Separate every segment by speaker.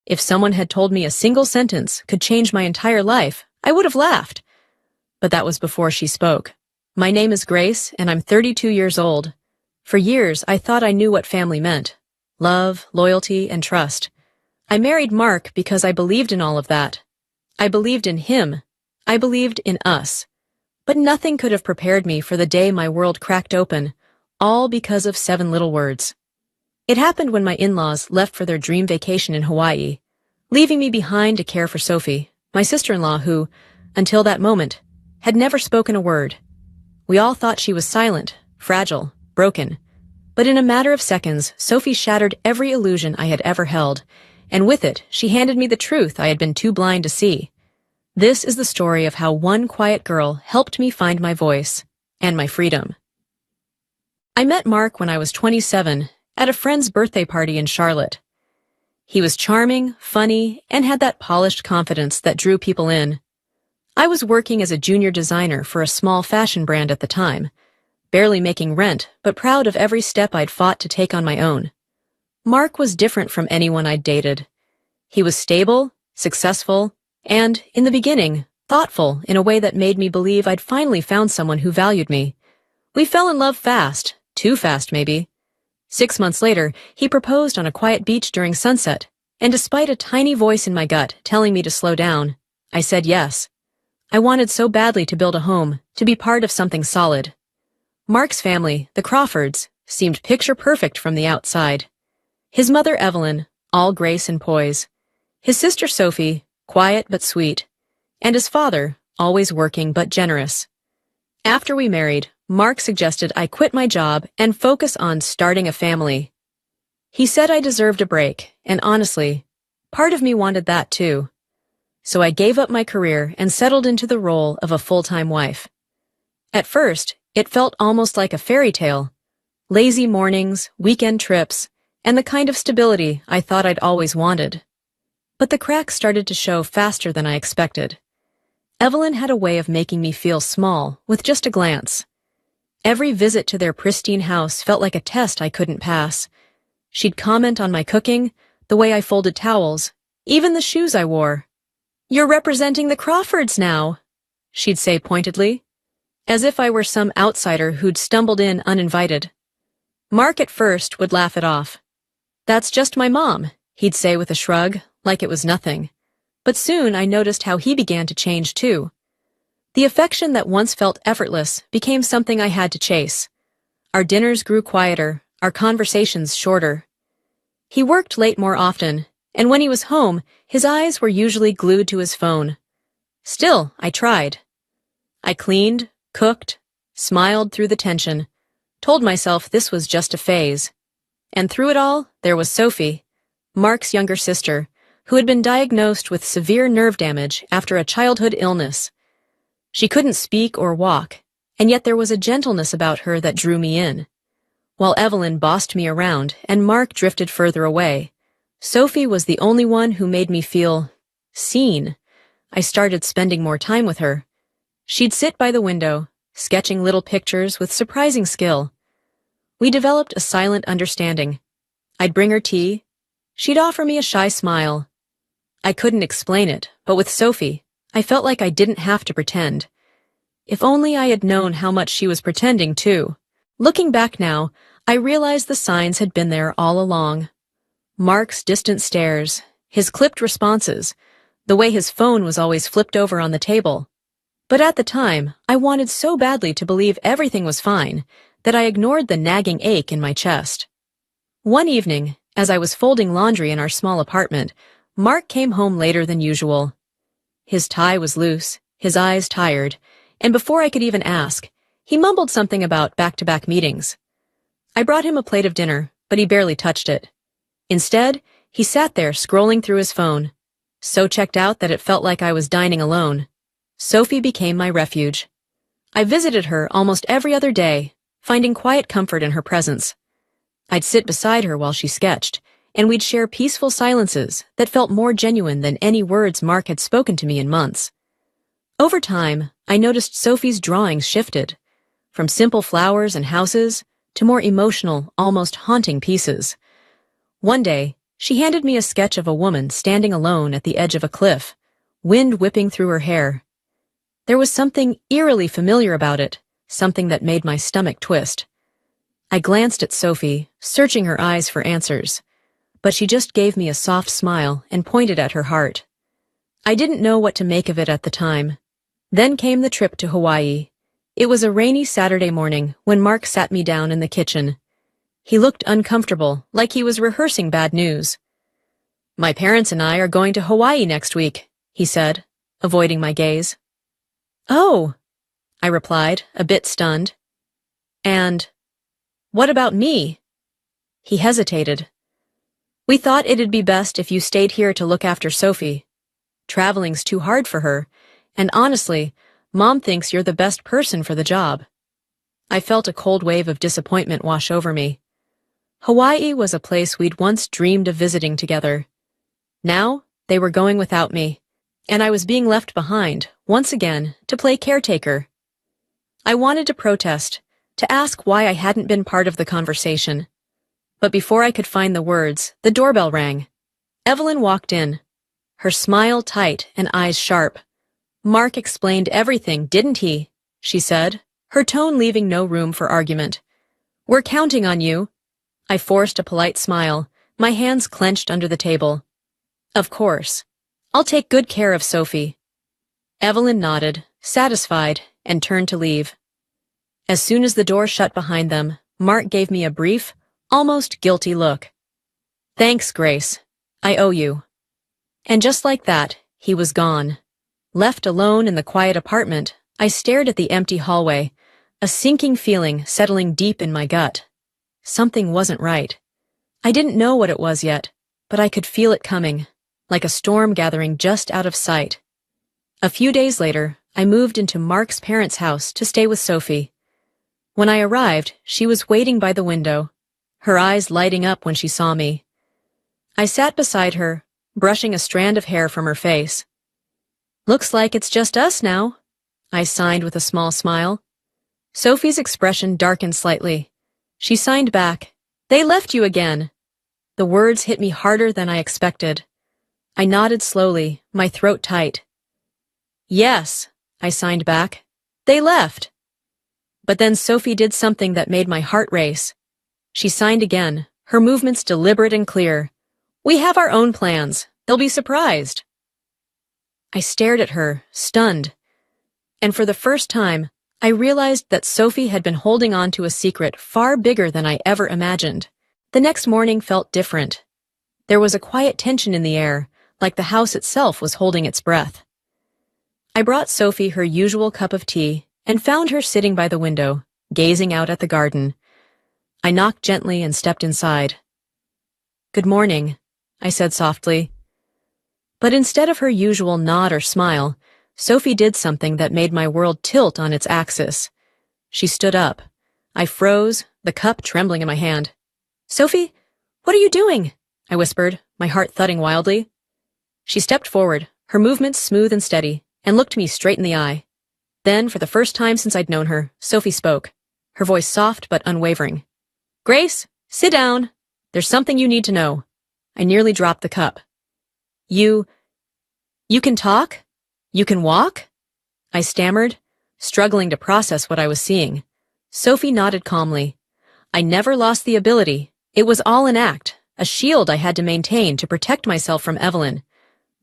Speaker 1: If someone had told me a single sentence could change my entire life, I would have laughed. But that was before she spoke. My name is Grace, and I'm 32 years old. For years, I thought I knew what family meant. Love, loyalty, and trust. I married Mark because I believed in all of that. I believed in him. I believed in us. But nothing could have prepared me for the day my world cracked open, all because of 7 little words. It happened when my in-laws left for their dream vacation in Hawaii, leaving me behind to care for Sophie, my sister-in-law who, until that moment, had never spoken a word. We all thought she was silent, fragile, broken. But in a matter of seconds, Sophie shattered every illusion I had ever held, and with it, she handed me the truth I had been too blind to see. This is the story of how one quiet girl helped me find my voice and my freedom. I met Mark when I was 27 at a friend's birthday party in Charlotte. He was charming, funny, and had that polished confidence that drew people in. I was working as a junior designer for a small fashion brand at the time, barely making rent, but proud of every step I'd fought to take on my own. Mark was different from anyone I'd dated. He was stable, successful, and, in the beginning, thoughtful in a way that made me believe I'd finally found someone who valued me. We fell in love fast, too fast maybe. 6 months later, he proposed on a quiet beach during sunset, and despite a tiny voice in my gut telling me to slow down, I said yes. I wanted so badly to build a home, to be part of something solid. Mark's family, the Crawfords, seemed picture-perfect from the outside. His mother, Evelyn, all grace and poise. His sister, Sophie, quiet but sweet. And his father, always working but generous. After we married, Mark suggested I quit my job and focus on starting a family. He said I deserved a break, and honestly, part of me wanted that too. So I gave up my career and settled into the role of a full-time wife. At first, it felt almost like a fairy tale. Lazy mornings, weekend trips, and the kind of stability I thought I'd always wanted. But the cracks started to show faster than I expected. Evelyn had a way of making me feel small with just a glance. Every visit to their pristine house felt like a test I couldn't pass. She'd comment on my cooking, the way I folded towels, even the shoes I wore. "You're representing the Crawfords now," she'd say pointedly, as if I were some outsider who'd stumbled in uninvited. Mark at first would laugh it off. "That's just my mom," he'd say with a shrug, like it was nothing. But soon I noticed how he began to change too. The affection that once felt effortless became something I had to chase. Our dinners grew quieter, our conversations shorter. He worked late more often, and when he was home, his eyes were usually glued to his phone. Still, I tried. I cleaned, cooked, smiled through the tension, told myself this was just a phase. And through it all, there was Sophie, Mark's younger sister, who had been diagnosed with severe nerve damage after a childhood illness. She couldn't speak or walk, and yet there was a gentleness about her that drew me in. While Evelyn bossed me around and Mark drifted further away, Sophie was the only one who made me feel seen. I started spending more time with her. She'd sit by the window, sketching little pictures with surprising skill. We developed a silent understanding. I'd bring her tea. She'd offer me a shy smile. I couldn't explain it, but with Sophie, I felt like I didn't have to pretend. If only I had known how much she was pretending, too. Looking back now, I realized the signs had been there all along. Mark's distant stares, his clipped responses, the way his phone was always flipped over on the table. But at the time, I wanted so badly to believe everything was fine that I ignored the nagging ache in my chest. One evening, as I was folding laundry in our small apartment, Mark came home later than usual. His tie was loose, his eyes tired, and before I could even ask, he mumbled something about back-to-back meetings. I brought him a plate of dinner, but he barely touched it. Instead, he sat there scrolling through his phone, so checked out that it felt like I was dining alone. Sophie became my refuge. I visited her almost every other day, finding quiet comfort in her presence. I'd sit beside her while she sketched, and we'd share peaceful silences that felt more genuine than any words Mark had spoken to me in months. Over time, I noticed Sophie's drawings shifted, from simple flowers and houses to more emotional, almost haunting pieces. One day, She handed me a sketch of a woman standing alone at the edge of a cliff, wind whipping through her hair. There was something eerily familiar about it, something that made my stomach twist. I glanced at Sophie, searching her eyes for answers, but she just gave me a soft smile and pointed at her heart. I didn't know what to make of it at the time. Then came the trip to Hawaii. It was a rainy Saturday morning when Mark sat me down in the kitchen. He looked uncomfortable, like he was rehearsing bad news. "My parents and I are going to Hawaii next week," he said, avoiding my gaze. "Oh," I replied, a bit stunned. "And what about me?" He hesitated. "We thought it'd be best if you stayed here to look after Sophie. Traveling's too hard for her, and honestly, Mom thinks you're the best person for the job." I felt a cold wave of disappointment wash over me. Hawaii was a place we'd once dreamed of visiting together. Now, they were going without me, and I was being left behind, once again, to play caretaker. I wanted to protest, to ask why I hadn't been part of the conversation. But before I could find the words, the doorbell rang. Evelyn walked in, her smile tight and eyes sharp. "Mark explained everything, didn't he?" she said, her tone leaving no room for argument. "We're counting on you." I forced a polite smile, my hands clenched under the table. "Of course. I'll take good care of Sophie." Evelyn nodded, satisfied, and turned to leave. As soon as the door shut behind them, Mark gave me a brief, almost guilty look. "Thanks, Grace. I owe you." And just like that, he was gone. Left alone in the quiet apartment, I stared at the empty hallway, a sinking feeling settling deep in my gut. Something wasn't right. I didn't know what it was yet, but I could feel it coming, like a storm gathering just out of sight. A few days later, I moved into Mark's parents' house to stay with Sophie. When I arrived, she was waiting by the window, her eyes lighting up when she saw me. I sat beside her, brushing a strand of hair from her face. "Looks like it's just us now," I signed with a small smile. Sophie's expression darkened slightly. She signed back, "They left you again." The words hit me harder than I expected. I nodded slowly, my throat tight. "Yes," I signed back. "They left." But then Sophie did something that made my heart race. She signed again, her movements deliberate and clear. "We have our own plans. They'll be surprised." I stared at her, stunned. And for the first time, I realized that Sophie had been holding on to a secret far bigger than I ever imagined. The next morning felt different. There was a quiet tension in the air, like the house itself was holding its breath. I brought Sophie her usual cup of tea and found her sitting by the window, gazing out at the garden. I knocked gently and stepped inside. "Good morning," I said softly. But instead of her usual nod or smile, Sophie did something that made my world tilt on its axis. She stood up. I froze, the cup trembling in my hand. "Sophie, what are you doing?" I whispered, my heart thudding wildly. She stepped forward, her movements smooth and steady, and looked me straight in the eye. Then, for the first time since I'd known her, Sophie spoke, her voice soft but unwavering. "Grace, sit down. There's something you need to know." I nearly dropped the cup. You can talk? You can walk?" I stammered, struggling to process what I was seeing. Sophie nodded calmly. "I never lost the ability. It was all an act, a shield I had to maintain to protect myself from Evelyn."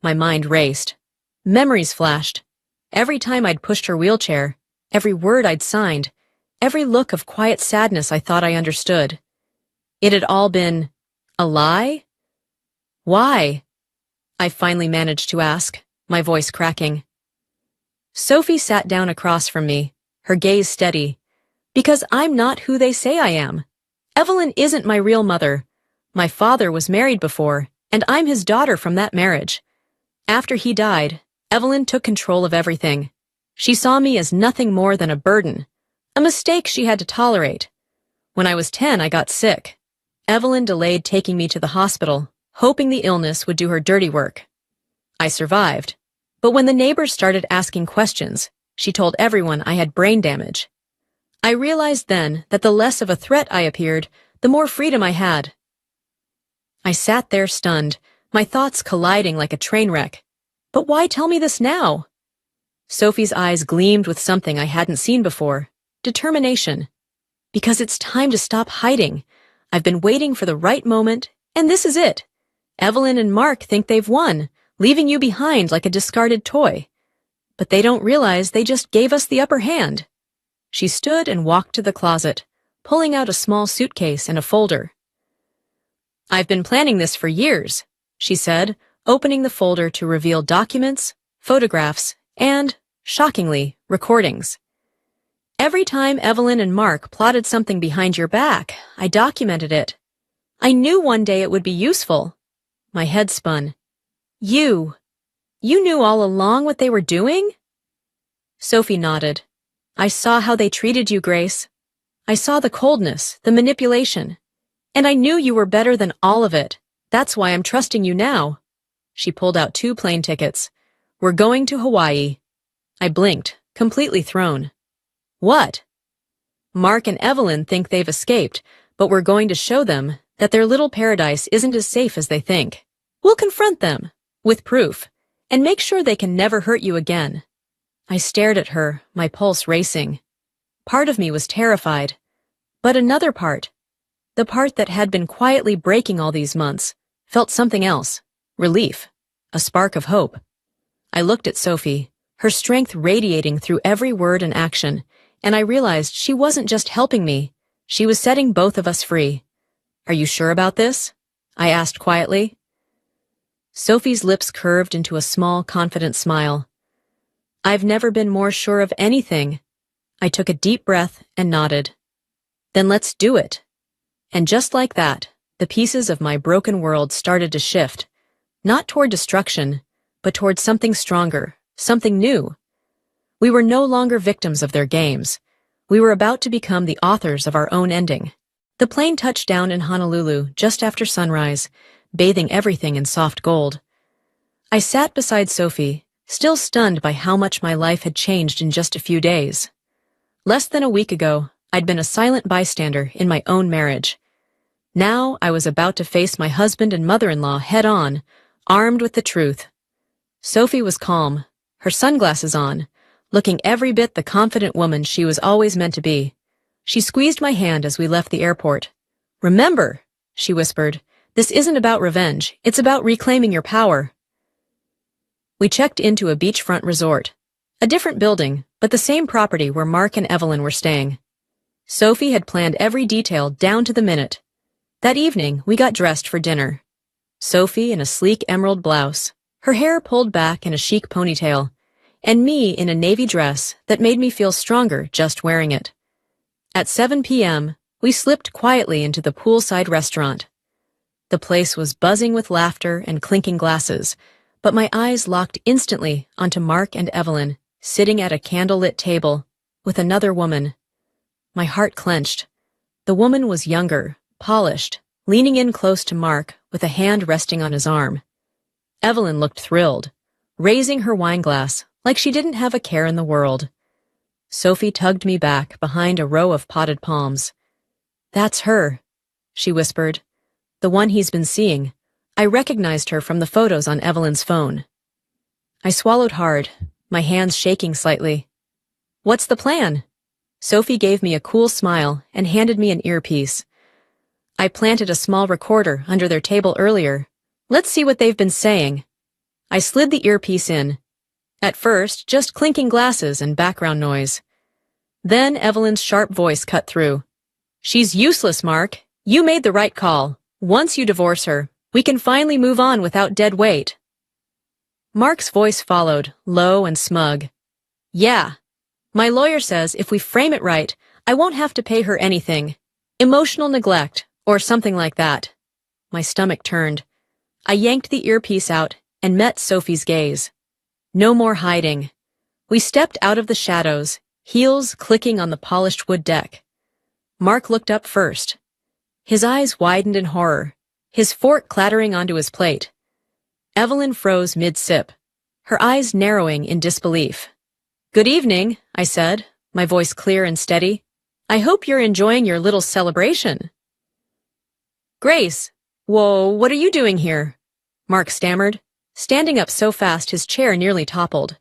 Speaker 1: My mind raced. Memories flashed. Every time I'd pushed her wheelchair, every word I'd signed, every look of quiet sadness I thought I understood. It had all been a lie? "Why?" I finally managed to ask, my voice cracking. Sophie sat down across from me, her gaze steady. "Because I'm not who they say I am. Evelyn isn't my real mother. My father was married before, and I'm his daughter from that marriage. After he died, Evelyn took control of everything. She saw me as nothing more than a burden, a mistake she had to tolerate. When I was 10, I got sick. Evelyn delayed taking me to the hospital, hoping the illness would do her dirty work. I survived. But when the neighbors started asking questions, she told everyone I had brain damage. I realized then that the less of a threat I appeared, the more freedom I had. I sat there stunned, my thoughts colliding like a train wreck. But why tell me this now? Sophie's eyes gleamed with something I hadn't seen before. Determination. Because it's time to stop hiding. I've been waiting for the right moment, and this is it. Evelyn and Mark think they've won, leaving you behind like a discarded toy. But they don't realize they just gave us the upper hand. She stood and walked to the closet, pulling out a small suitcase and a folder. I've been planning this for years, she said, opening the folder to reveal documents, photographs, and, shockingly, recordings. Every time Evelyn and Mark plotted something behind your back, I documented it. I knew one day it would be useful. My head spun. You knew all along what they were doing? Sophie nodded. I saw how they treated you, Grace. I saw the coldness, the manipulation. And I knew you were better than all of it. That's why I'm trusting you now. She pulled out 2 plane tickets. We're going to Hawaii. I blinked, completely thrown. What? Mark and Evelyn think they've escaped, but we're going to show them that their little paradise isn't as safe as they think. We'll confront them, with proof, and make sure they can never hurt you again. I stared at her, my pulse racing. Part of me was terrified, but another part, the part that had been quietly breaking all these months, felt something else. Relief. A spark of hope. I looked at Sophie, her strength radiating through every word and action, and I realized she wasn't just helping me, she was setting both of us free. Are you sure about this? I asked quietly. Sophie's lips curved into a small, confident smile. I've never been more sure of anything. I took a deep breath and nodded. Then let's do it. And just like that, the pieces of my broken world started to shift, not toward destruction, but toward something stronger, something new. We were no longer victims of their games. We were about to become the authors of our own ending. The plane touched down in Honolulu just after sunrise, bathing everything in soft gold. I sat beside Sophie, still stunned by how much my life had changed in just a few days. Less than a week ago, I'd been a silent bystander in my own marriage. Now I was about to face my husband and mother-in-law head-on, armed with the truth. Sophie was calm, her sunglasses on, looking every bit the confident woman she was always meant to be. She squeezed my hand as we left the airport. Remember, she whispered, this isn't about revenge, it's about reclaiming your power. We checked into a beachfront resort. A different building, but the same property where Mark and Evelyn were staying. Sophie had planned every detail down to the minute. That evening, we got dressed for dinner. Sophie in a sleek emerald blouse, her hair pulled back in a chic ponytail, and me in a navy dress that made me feel stronger just wearing it. At 7 p.m., we slipped quietly into the poolside restaurant. The place was buzzing with laughter and clinking glasses, but my eyes locked instantly onto Mark and Evelyn, sitting at a candlelit table, with another woman. My heart clenched. The woman was younger, polished, leaning in close to Mark, with a hand resting on his arm. Evelyn looked thrilled, raising her wineglass like she didn't have a care in the world. Sophie tugged me back behind a row of potted palms. That's her, she whispered. The one he's been seeing. I recognized her from the photos on Evelyn's phone. I swallowed hard, my hands shaking slightly. What's the plan? Sophie gave me a cool smile and handed me an earpiece. I planted a small recorder under their table earlier. Let's see what they've been saying. I slid the earpiece in. At first, just clinking glasses and background noise. Then Evelyn's sharp voice cut through. She's useless, Mark. You made the right call. Once you divorce her, we can finally move on without dead weight. Mark's voice followed, low and smug. Yeah. My lawyer says if we frame it right, I won't have to pay her anything. Emotional neglect, or something like that. My stomach turned. I yanked the earpiece out and met Sophie's gaze. No more hiding. We stepped out of the shadows, heels clicking on the polished wood deck. Mark looked up first. His eyes widened in horror, his fork clattering onto his plate. Evelyn froze mid-sip, her eyes narrowing in disbelief. Good evening, I said, my voice clear and steady. I hope you're enjoying your little celebration. Grace, Whoa, what are you doing here? Mark stammered, standing up so fast his chair nearly toppled.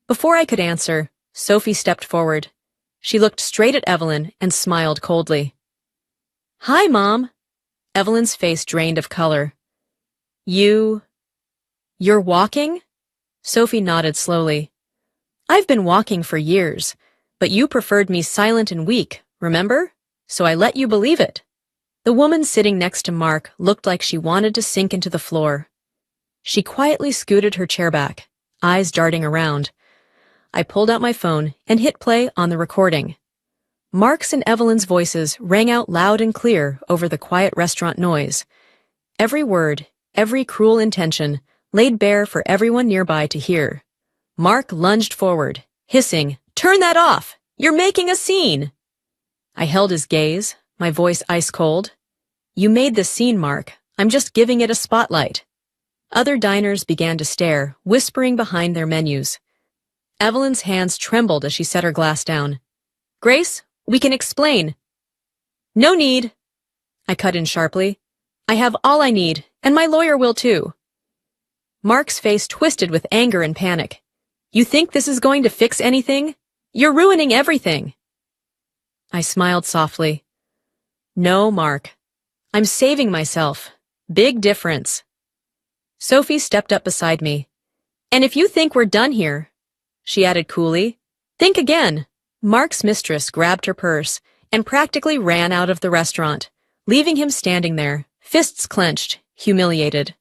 Speaker 1: Before I could answer, Sophie stepped forward. She looked straight at Evelyn and smiled coldly. Hi, Mom. Evelyn's face drained of color. You're walking? Sophie nodded slowly. I've been walking for years, but you preferred me silent and weak, remember? So I let you believe it. The woman sitting next to Mark looked like she wanted to sink into the floor. She quietly scooted her chair back, eyes darting around. I pulled out my phone and hit play on the recording. Mark's and Evelyn's voices rang out loud and clear over the quiet restaurant noise. Every word, every cruel intention, laid bare for everyone nearby to hear. Mark lunged forward, hissing, "Turn that off! You're making a scene!" I held his gaze, my voice ice cold. You made this scene, Mark. I'm just giving it a spotlight. Other diners began to stare, whispering behind their menus. Evelyn's hands trembled as she set her glass down. Grace, we can explain. No need. I cut in sharply. I have all I need, and my lawyer will too. Mark's face twisted with anger and panic. You think this is going to fix anything? You're ruining everything. I smiled softly. No, Mark. I'm saving myself. Big difference. Sophie stepped up beside me. And if you think we're done here, she added coolly, think again. Mark's mistress grabbed her purse and practically ran out of the restaurant, leaving him standing there, fists clenched, humiliated.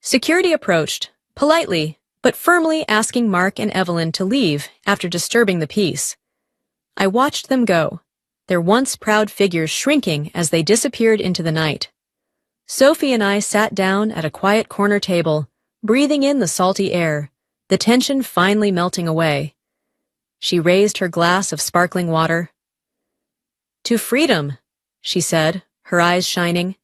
Speaker 1: Security approached, politely, but firmly asking Mark and Evelyn to leave after disturbing the peace. I watched them go, their once proud figures shrinking as they disappeared into the night. Sophie and I sat down at a quiet corner table, breathing in the salty air, the tension finally melting away. She raised her glass of sparkling water. To freedom, she said, her eyes shining.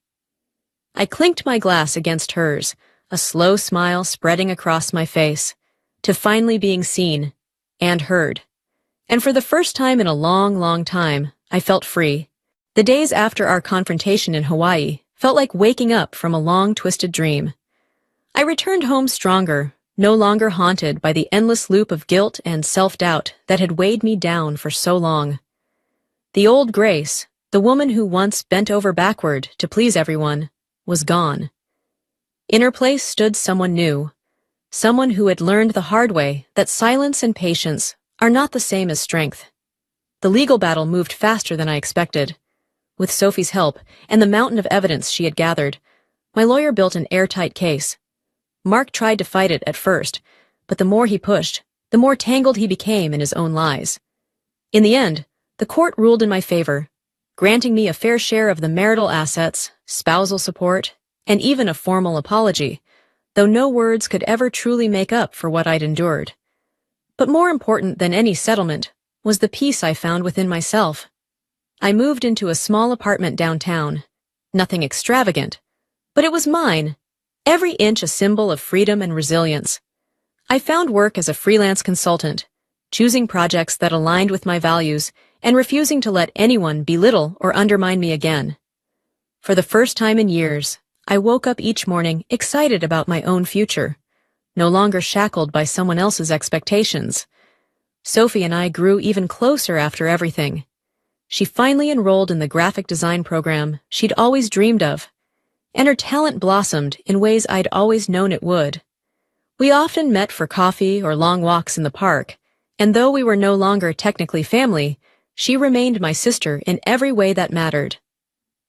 Speaker 1: I clinked my glass against hers, a slow smile spreading across my face, to finally being seen and heard. And for the first time in a long, long time, I felt free. The days after our confrontation in Hawaii felt like waking up from a long, twisted dream. I returned home stronger, no longer haunted by the endless loop of guilt and self-doubt that had weighed me down for so long. The old Grace, the woman who once bent over backward to please everyone, was gone. In her place stood someone new, someone who had learned the hard way that silence and patience are not the same as strength. The legal battle moved faster than I expected. With Sophie's help and the mountain of evidence she had gathered, my lawyer built an airtight case. Mark tried to fight it at first, but the more he pushed, the more tangled he became in his own lies. In the end, the court ruled in my favor, granting me a fair share of the marital assets, spousal support, and even a formal apology, though no words could ever truly make up for what I'd endured. But more important than any settlement was the peace I found within myself. I moved into a small apartment downtown. Nothing extravagant, but it was mine, every inch a symbol of freedom and resilience. I found work as a freelance consultant, choosing projects that aligned with my values and refusing to let anyone belittle or undermine me again. For the first time in years, I woke up each morning excited about my own future, no longer shackled by someone else's expectations. Sophie and I grew even closer after everything. She finally enrolled in the graphic design program she'd always dreamed of, and her talent blossomed in ways I'd always known it would. We often met for coffee or long walks in the park, and though we were no longer technically family, she remained my sister in every way that mattered.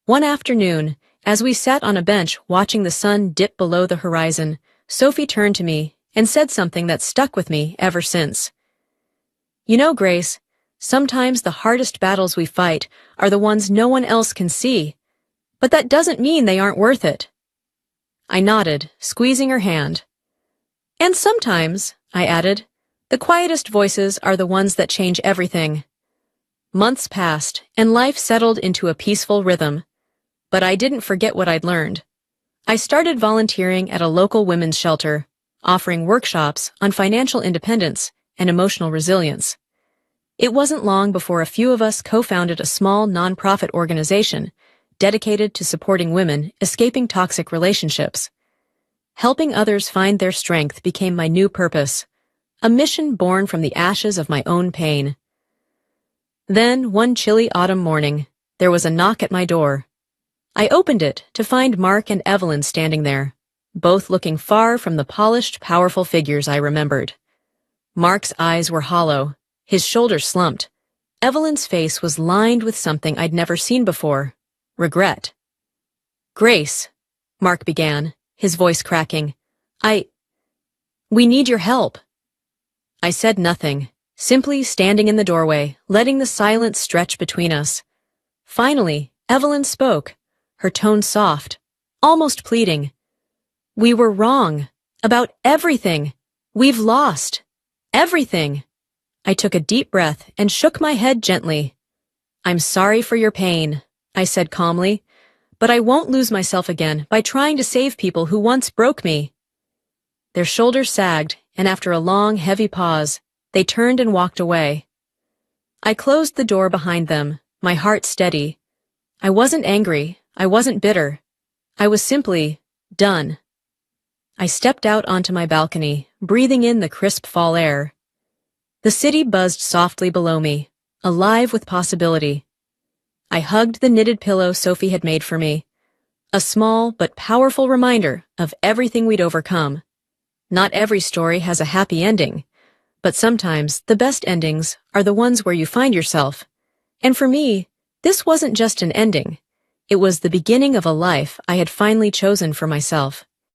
Speaker 1: One afternoon, as we sat on a bench watching the sun dip below the horizon, Sophie turned to me and said something that stuck with me ever since. You know, Grace, sometimes the hardest battles we fight are the ones no one else can see, but that doesn't mean they aren't worth it. I nodded, squeezing her hand. And sometimes, I added, the quietest voices are the ones that change everything. Months passed, and life settled into a peaceful rhythm, but I didn't forget what I'd learned. I started volunteering at a local women's shelter, offering workshops on financial independence and emotional resilience. It wasn't long before a few of us co-founded a small nonprofit organization, dedicated to supporting women escaping toxic relationships. Helping others find their strength became my new purpose, a mission born from the ashes of my own pain. Then, one chilly autumn morning, there was a knock at my door. I opened it to find Mark and Evelyn standing there, both looking far from the polished, powerful figures I remembered. Mark's eyes were hollow, his shoulders slumped. Evelyn's face was lined with something I'd never seen before: regret. "Grace," Mark began, his voice cracking. We need your help." I said nothing, simply standing in the doorway, letting the silence stretch between us. Finally, Evelyn spoke, her tone soft, almost pleading. "We were wrong. About everything. We've lost. Everything." I took a deep breath and shook my head gently. "I'm sorry for your pain," I said calmly, "but I won't lose myself again by trying to save people who once broke me." Their shoulders sagged, and after a long, heavy pause, they turned and walked away. I closed the door behind them, my heart steady. I wasn't angry, I wasn't bitter. I was simply done. I stepped out onto my balcony, breathing in the crisp fall air. The city buzzed softly below me, alive with possibility. I hugged the knitted pillow Sophie had made for me, a small but powerful reminder of everything we'd overcome. Not every story has a happy ending, but sometimes the best endings are the ones where you find yourself. And for me, this wasn't just an ending. It was the beginning of a life I had finally chosen for myself.